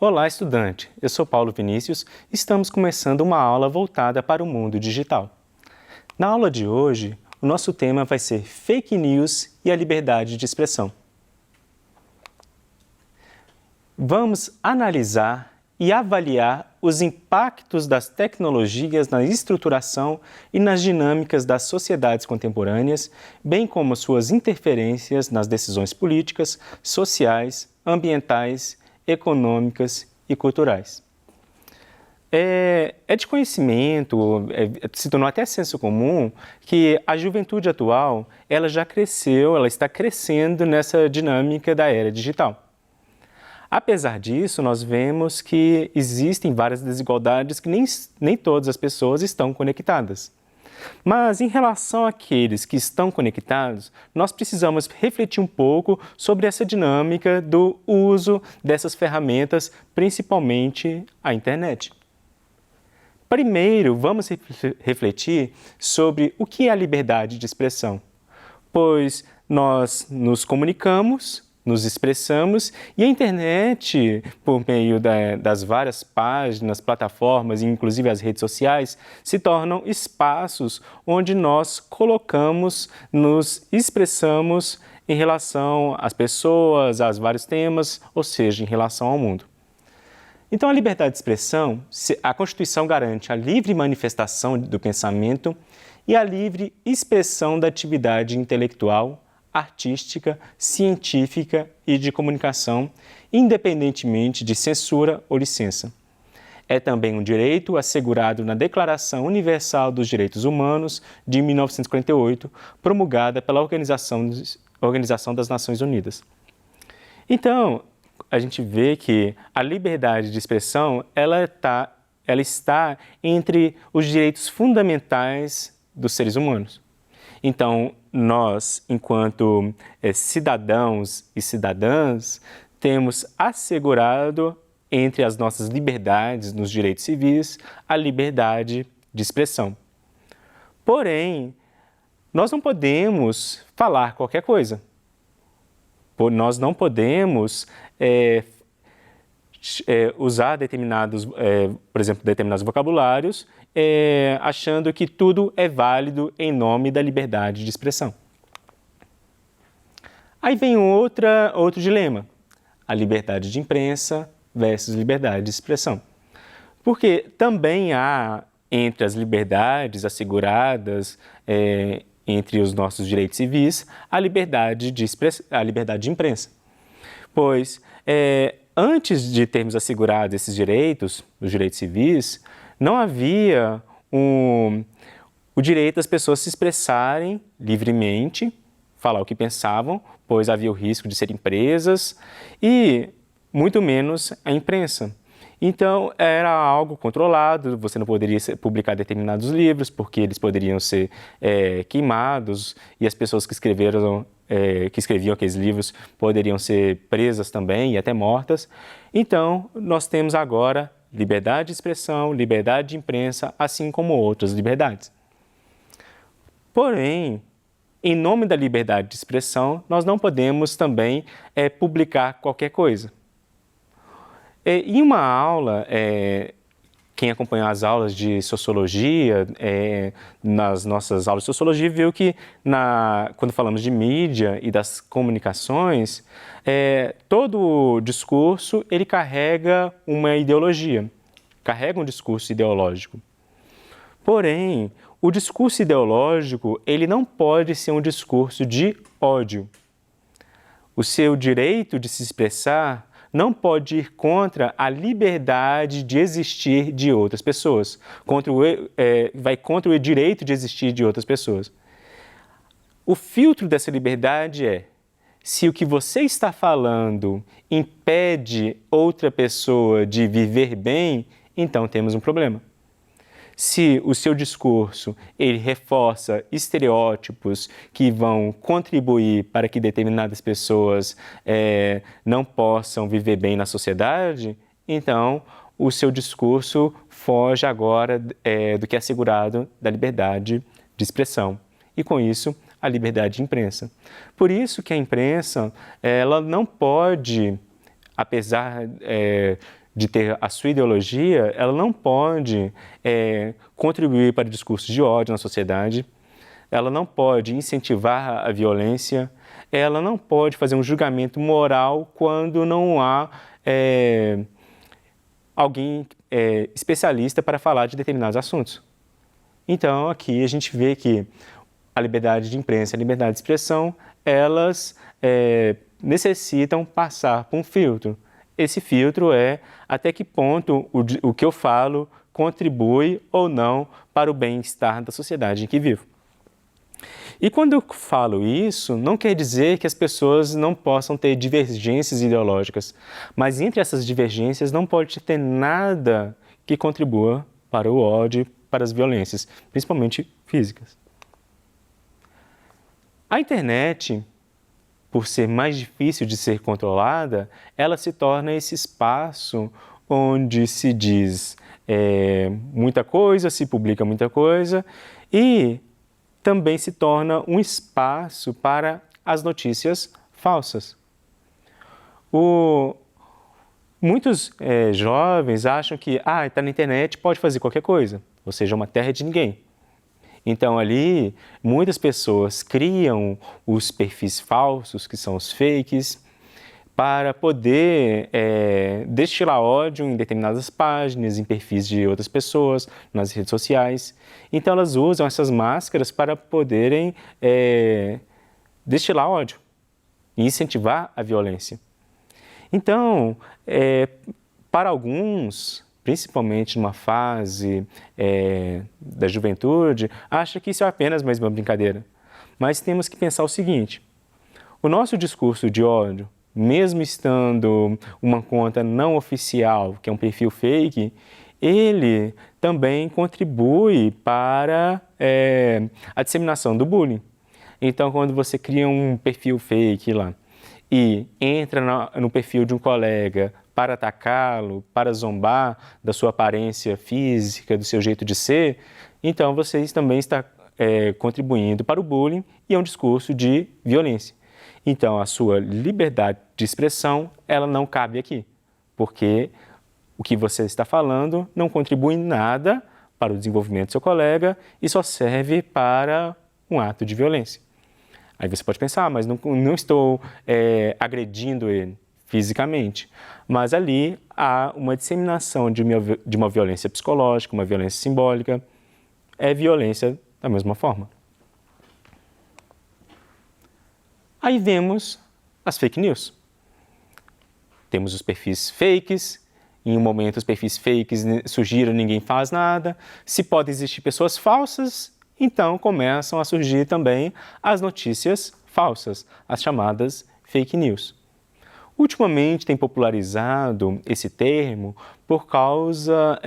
Olá, estudante! Eu sou Paulo Vinícius e estamos começando uma aula voltada para o mundo digital. Na aula de hoje, o nosso tema vai ser Fake News e a liberdade de expressão. Vamos analisar e avaliar os impactos das tecnologias na estruturação e nas dinâmicas das sociedades contemporâneas, bem como suas interferências nas decisões políticas, sociais, ambientais, econômicas e culturais. É de conhecimento, se tornou até senso comum, que a juventude atual ela já cresceu, ela está crescendo nessa dinâmica da era digital. Apesar disso, nós vemos que existem várias desigualdades que nem todas as pessoas estão conectadas. Mas, em relação àqueles que estão conectados, nós precisamos refletir um pouco sobre essa dinâmica do uso dessas ferramentas, principalmente a internet. Primeiro, vamos refletir sobre o que é a liberdade de expressão, pois nós nos comunicamos, nos expressamos e a internet, por meio das várias páginas, plataformas e inclusive as redes sociais, se tornam espaços onde nós colocamos, nos expressamos em relação às pessoas, aos vários temas, ou seja, em relação ao mundo. Então, a liberdade de expressão, a Constituição garante a livre manifestação do pensamento e a livre expressão da atividade intelectual, artística, científica e de comunicação, independentemente de censura ou licença. É também um direito assegurado na Declaração Universal dos Direitos Humanos de 1948, promulgada pela Organização das Nações Unidas. Então, a gente vê que a liberdade de expressão ela está entre os direitos fundamentais dos seres humanos. Então, nós, enquanto cidadãos e cidadãs, temos assegurado entre as nossas liberdades nos direitos civis a liberdade de expressão. Porém, nós não podemos falar qualquer coisa. Nós não podemos usar por exemplo, determinados vocabulários, achando que tudo é válido em nome da liberdade de expressão. Aí vem outro dilema, a liberdade de imprensa versus liberdade de expressão. Porque também há, entre as liberdades asseguradas, entre os nossos direitos civis, a liberdade de imprensa. Pois, antes de termos assegurado esses direitos, os direitos civis, não havia o direito das pessoas se expressarem livremente, falar o que pensavam, pois havia o risco de serem presas e muito menos a imprensa. Então, era algo controlado, você não poderia publicar determinados livros, porque eles poderiam ser queimados, e as pessoas que escreviam aqueles livros poderiam ser presas também e até mortas. Então, nós temos agora liberdade de expressão, liberdade de imprensa, assim como outras liberdades. Porém, em nome da liberdade de expressão, nós não podemos também publicar qualquer coisa. Em uma aula, quem acompanhou as aulas de sociologia, nas nossas aulas de sociologia, viu que quando falamos de mídia e das comunicações, todo discurso ele carrega uma ideologia, carrega um discurso ideológico. Porém, o discurso ideológico ele não pode ser um discurso de ódio. O seu direito de se expressar não pode ir contra a liberdade de existir de outras pessoas, vai contra o direito de existir de outras pessoas. O filtro dessa liberdade se o que você está falando impede outra pessoa de viver bem, então temos um problema. Se o seu discurso ele reforça estereótipos que vão contribuir para que determinadas pessoas não possam viver bem na sociedade, então o seu discurso foge agora do que é assegurado da liberdade de expressão. E com isso, a liberdade de imprensa. Por isso que a imprensa ela não pode, apesar de ter a sua ideologia, ela não pode contribuir para discursos de ódio na sociedade, ela não pode incentivar a violência, ela não pode fazer um julgamento moral quando não há alguém especialista para falar de determinados assuntos. Então, aqui a gente vê que a liberdade de imprensa e a liberdade de expressão, elas necessitam passar por um filtro. Esse filtro é até que ponto o que eu falo contribui ou não para o bem-estar da sociedade em que vivo. E quando eu falo isso, não quer dizer que as pessoas não possam ter divergências ideológicas, mas entre essas divergências não pode ter nada que contribua para o ódio, para as violências, principalmente físicas. A internet, por ser mais difícil de ser controlada, ela se torna esse espaço onde se diz muita coisa, se publica muita coisa e também se torna um espaço para as notícias falsas. Muitos jovens acham que está na internet, pode fazer qualquer coisa, ou seja, uma terra de ninguém. Então ali, muitas pessoas criam os perfis falsos, que são os fakes, para poder destilar ódio em determinadas páginas, em perfis de outras pessoas, nas redes sociais. Então elas usam essas máscaras para poderem destilar ódio e incentivar a violência. Então, para alguns, principalmente numa fase da juventude, acha que isso é apenas mais uma brincadeira. Mas temos que pensar o seguinte: o nosso discurso de ódio, mesmo estando uma conta não oficial, que é um perfil fake, ele também contribui para a disseminação do bullying. Então, quando você cria um perfil fake lá e entra no perfil de um colega para atacá-lo, para zombar da sua aparência física, do seu jeito de ser, então você também está contribuindo para o bullying e é um discurso de violência. Então, a sua liberdade de expressão, ela não cabe aqui, porque o que você está falando não contribui em nada para o desenvolvimento do seu colega e só serve para um ato de violência. Aí você pode pensar, mas não estou agredindo ele fisicamente, mas ali há uma disseminação de uma violência psicológica, uma violência simbólica, é violência da mesma forma. Aí vemos as fake news. Temos os perfis fakes, em um momento os perfis fakes surgiram, ninguém faz nada. Se podem existir pessoas falsas, então começam a surgir também as notícias falsas, as chamadas fake news. Ultimamente tem popularizado esse termo por causa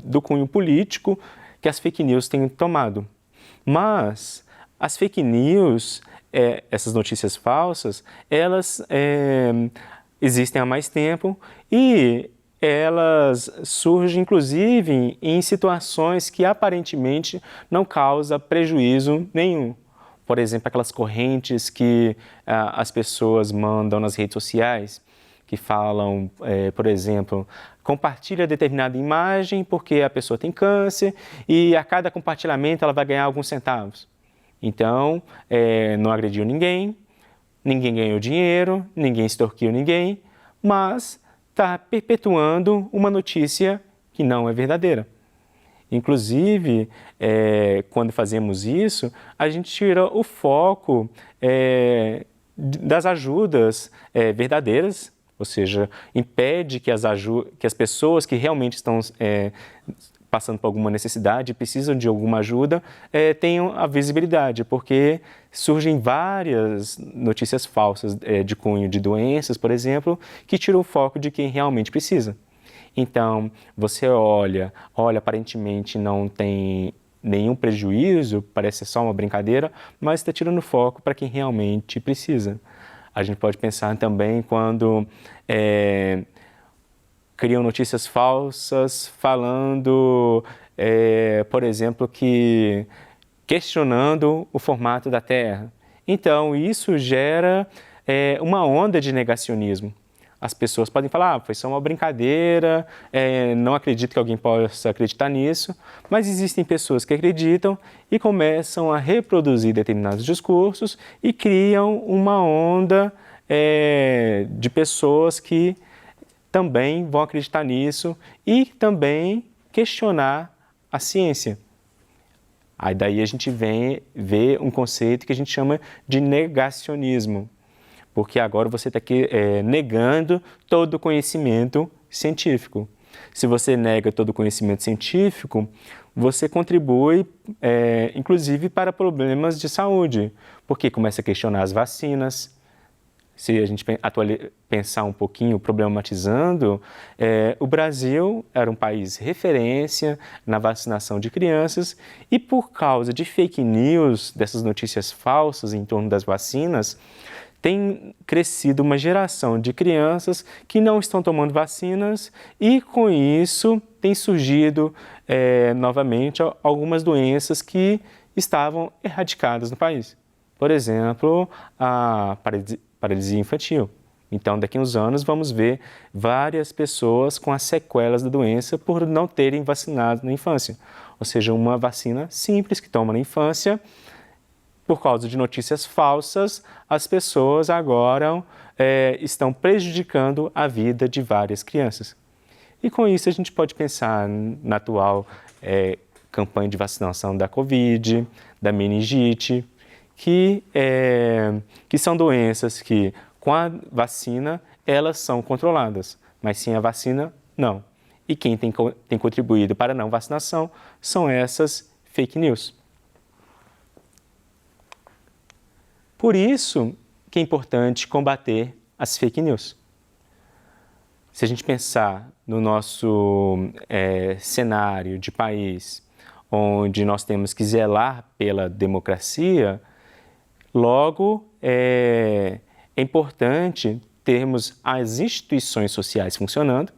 do cunho político que as fake news têm tomado. Mas as fake news, essas notícias falsas, elas existem há mais tempo e elas surgem, inclusive, em situações que aparentemente não causam prejuízo nenhum. Por exemplo, aquelas correntes que as pessoas mandam nas redes sociais, que falam, por exemplo, compartilha determinada imagem porque a pessoa tem câncer e a cada compartilhamento ela vai ganhar alguns centavos. Então, não agrediu ninguém, ninguém ganhou dinheiro, ninguém extorquiu ninguém, mas está perpetuando uma notícia que não é verdadeira. Inclusive, quando fazemos isso, a gente tira o foco das ajudas verdadeiras, ou seja, impede que as pessoas que realmente estão passando por alguma necessidade e precisam de alguma ajuda tenham a visibilidade, porque surgem várias notícias falsas de cunho de doenças, por exemplo, que tiram o foco de quem realmente precisa. Então, você olha, aparentemente não tem nenhum prejuízo, parece ser só uma brincadeira, mas está tirando foco para quem realmente precisa. A gente pode pensar também quando criam notícias falsas falando, por exemplo, questionando o formato da Terra. Então, isso gera uma onda de negacionismo. as pessoas podem falar, foi só uma brincadeira, não acredito que alguém possa acreditar nisso, mas existem pessoas que acreditam e começam a reproduzir determinados discursos e criam uma onda de pessoas que também vão acreditar nisso e também questionar a ciência. Aí daí a gente vê um conceito que a gente chama de negacionismo, porque agora você está aqui negando todo o conhecimento científico. Se você nega todo o conhecimento científico, você contribui, inclusive, para problemas de saúde, porque começa a questionar as vacinas. Se a gente pensar um pouquinho, problematizando, o Brasil era um país referência na vacinação de crianças e por causa de fake news, dessas notícias falsas em torno das vacinas, tem crescido uma geração de crianças que não estão tomando vacinas e, com isso, tem surgido novamente algumas doenças que estavam erradicadas no país. Por exemplo, a paralisia infantil. Então, daqui a uns anos, vamos ver várias pessoas com as sequelas da doença por não terem vacinado na infância. Ou seja, uma vacina simples que toma na infância, por causa de notícias falsas, as pessoas agora estão prejudicando a vida de várias crianças. E com isso a gente pode pensar na atual campanha de vacinação da Covid, da meningite, que são doenças que com a vacina elas são controladas, mas sem a vacina não. E quem tem contribuído para a não vacinação são essas fake news. Por isso que é importante combater as fake news. Se a gente pensar no nosso cenário de país, onde nós temos que zelar pela democracia, logo é importante termos as instituições sociais funcionando,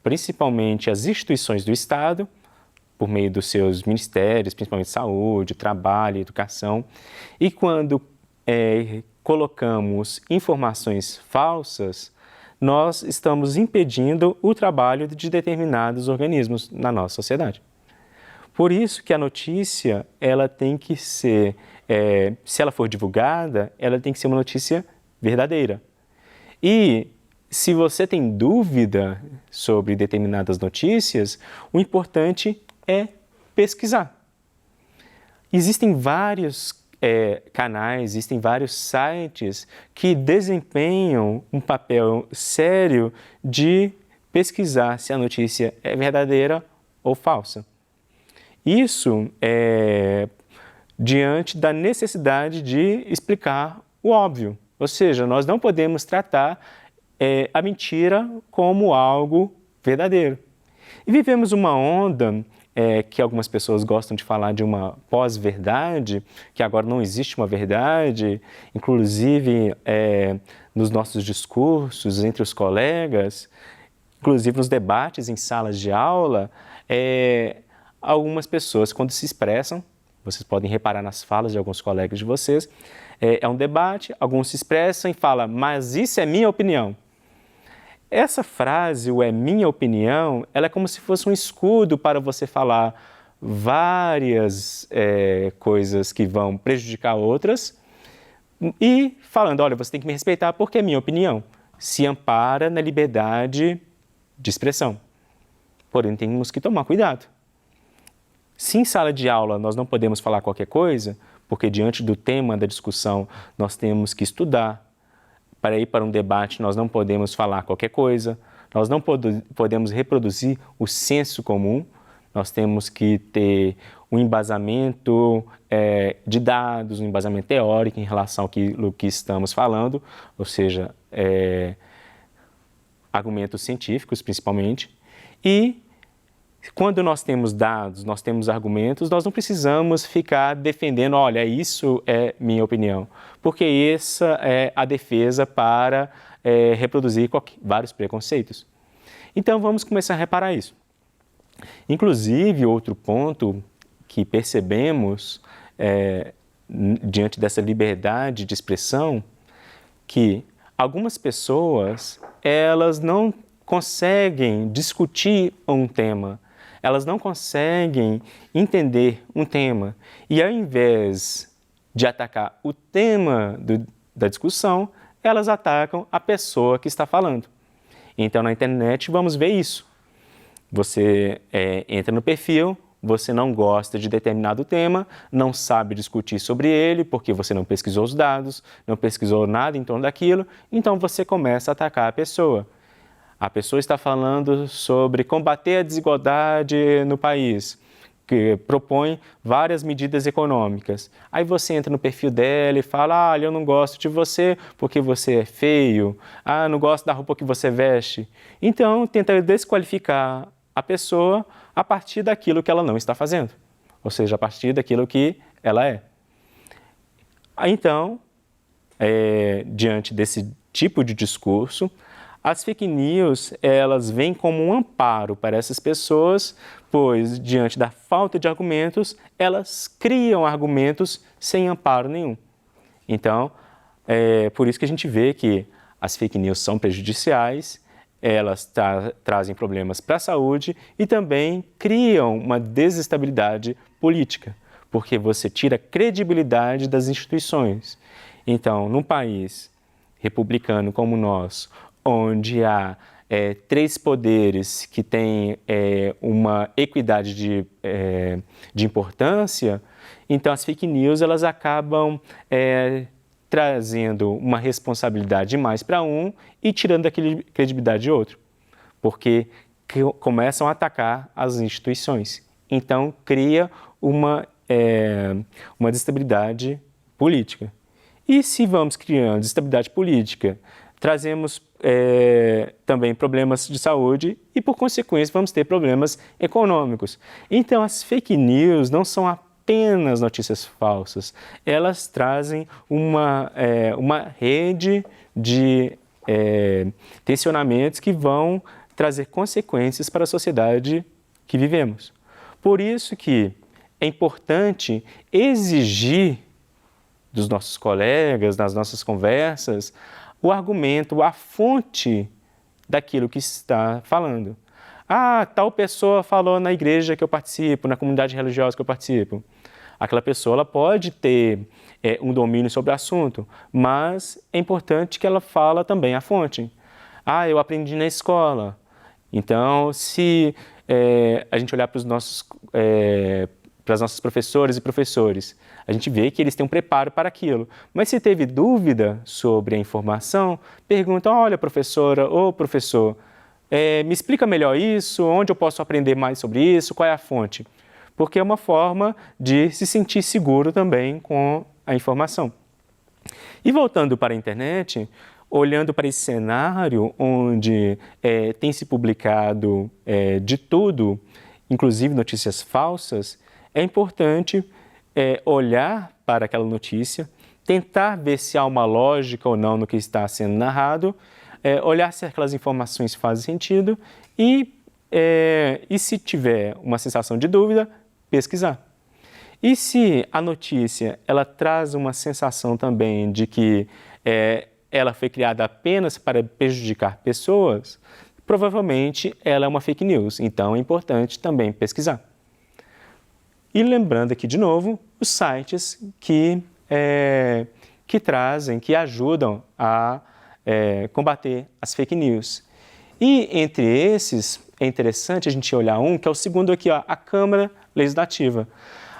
principalmente as instituições do Estado, por meio dos seus ministérios, principalmente saúde, trabalho, educação, e quando colocamos informações falsas, nós estamos impedindo o trabalho de determinados organismos na nossa sociedade. Por isso que a notícia, ela tem que ser, se ela for divulgada, ela tem que ser uma notícia verdadeira. E se você tem dúvida sobre determinadas notícias, o importante é pesquisar. Existem vários canais, existem vários sites que desempenham um papel sério de pesquisar se a notícia é verdadeira ou falsa. Isso é diante da necessidade de explicar o óbvio, ou seja, nós não podemos tratar a mentira como algo verdadeiro. E vivemos uma onda que algumas pessoas gostam de falar de uma pós-verdade, que agora não existe uma verdade, inclusive nos nossos discursos entre os colegas, inclusive nos debates em salas de aula, algumas pessoas, quando se expressam, vocês podem reparar nas falas de alguns colegas de vocês, é um debate, alguns se expressam e falam, mas isso é minha opinião. Essa frase, o é minha opinião, ela é como se fosse um escudo para você falar várias coisas que vão prejudicar outras e falando, olha, você tem que me respeitar porque é minha opinião. Se ampara na liberdade de expressão. Porém, temos que tomar cuidado. Se em sala de aula nós não podemos falar qualquer coisa, porque diante do tema da discussão nós temos que estudar, para ir para um debate, nós não podemos falar qualquer coisa, nós não podemos reproduzir o senso comum, nós temos que ter um embasamento de dados, um embasamento teórico em relação àquilo que estamos falando, ou seja, argumentos científicos principalmente, e quando nós temos dados, nós temos argumentos, nós não precisamos ficar defendendo, olha, isso é minha opinião, porque essa é a defesa para reproduzir vários preconceitos. Então, vamos começar a reparar isso. Inclusive, outro ponto que percebemos diante dessa liberdade de expressão, que algumas pessoas elas não conseguem discutir um tema, elas não conseguem entender um tema. E ao invés de atacar o tema da discussão, elas atacam a pessoa que está falando. Então, na internet, vamos ver isso. Você entra no perfil, você não gosta de determinado tema, não sabe discutir sobre ele, porque você não pesquisou os dados, não pesquisou nada em torno daquilo, então você começa a atacar a pessoa. A pessoa está falando sobre combater a desigualdade no país, que propõe várias medidas econômicas. Aí você entra no perfil dela e fala, eu não gosto de você porque você é feio, não gosto da roupa que você veste. Então, tenta desqualificar a pessoa a partir daquilo que ela não está fazendo, ou seja, a partir daquilo que ela é. Então, diante desse tipo de discurso, as fake news, elas vêm como um amparo para essas pessoas, pois, diante da falta de argumentos, elas criam argumentos sem amparo nenhum. Então, por isso que a gente vê que as fake news são prejudiciais, elas trazem problemas para a saúde e também criam uma desestabilidade política, porque você tira a credibilidade das instituições. Então, num país republicano como o nosso, onde há 3 poderes que têm uma equidade de importância, então as fake news elas acabam trazendo uma responsabilidade mais para um e tirando a credibilidade de outro, porque começam a atacar as instituições. Então, cria uma desestabilidade política. E se vamos criando desestabilidade política, trazemos também problemas de saúde e, por consequência, vamos ter problemas econômicos. Então, as fake news não são apenas notícias falsas, elas trazem uma rede de tensionamentos que vão trazer consequências para a sociedade que vivemos. Por isso que é importante exigir dos nossos colegas, nas nossas conversas, o argumento, a fonte daquilo que está falando. Tal pessoa falou na igreja que eu participo, na comunidade religiosa que eu participo. Aquela pessoa ela pode ter um domínio sobre o assunto, mas é importante que ela fale também a fonte. Eu aprendi na escola. Então, se a gente olhar para os nossos professoras e professores, a gente vê que eles têm um preparo para aquilo. Mas se teve dúvida sobre a informação, pergunta, olha, professora ou professor, me explica melhor isso, onde eu posso aprender mais sobre isso, qual é a fonte? Porque é uma forma de se sentir seguro também com a informação. E voltando para a internet, olhando para esse cenário onde tem se publicado de tudo, inclusive notícias falsas, é importante olhar para aquela notícia, tentar ver se há uma lógica ou não no que está sendo narrado, olhar se aquelas informações fazem sentido e se tiver uma sensação de dúvida, pesquisar. E se a notícia ela traz uma sensação também de que ela foi criada apenas para prejudicar pessoas, provavelmente ela é uma fake news, então é importante também pesquisar. E lembrando aqui de novo, os sites que trazem, que ajudam a combater as fake news. E entre esses, é interessante a gente olhar um, que é o segundo aqui, a Câmara Legislativa.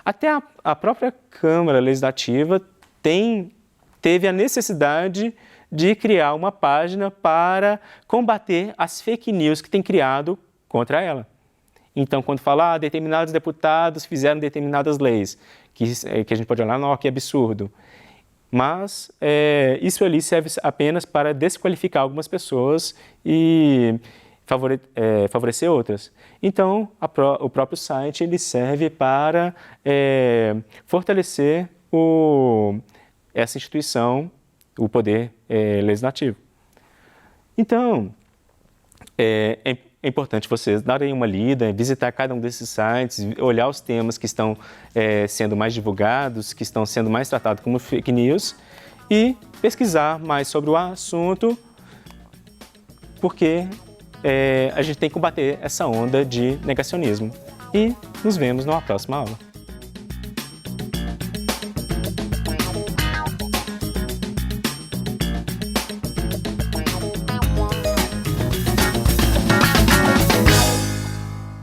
Até a própria Câmara Legislativa teve a necessidade de criar uma página para combater as fake news que tem criado contra ela. Então, quando fala, determinados deputados fizeram determinadas leis, que a gente pode olhar, não, que absurdo. Mas isso ali serve apenas para desqualificar algumas pessoas e favorecer outras. Então, o próprio site ele serve para fortalecer essa instituição, o poder legislativo. Então, é importante vocês darem uma lida, visitar cada um desses sites, olhar os temas que estão sendo mais divulgados, que estão sendo mais tratados como fake news e pesquisar mais sobre o assunto porque a gente tem que combater essa onda de negacionismo. E nos vemos numa próxima aula.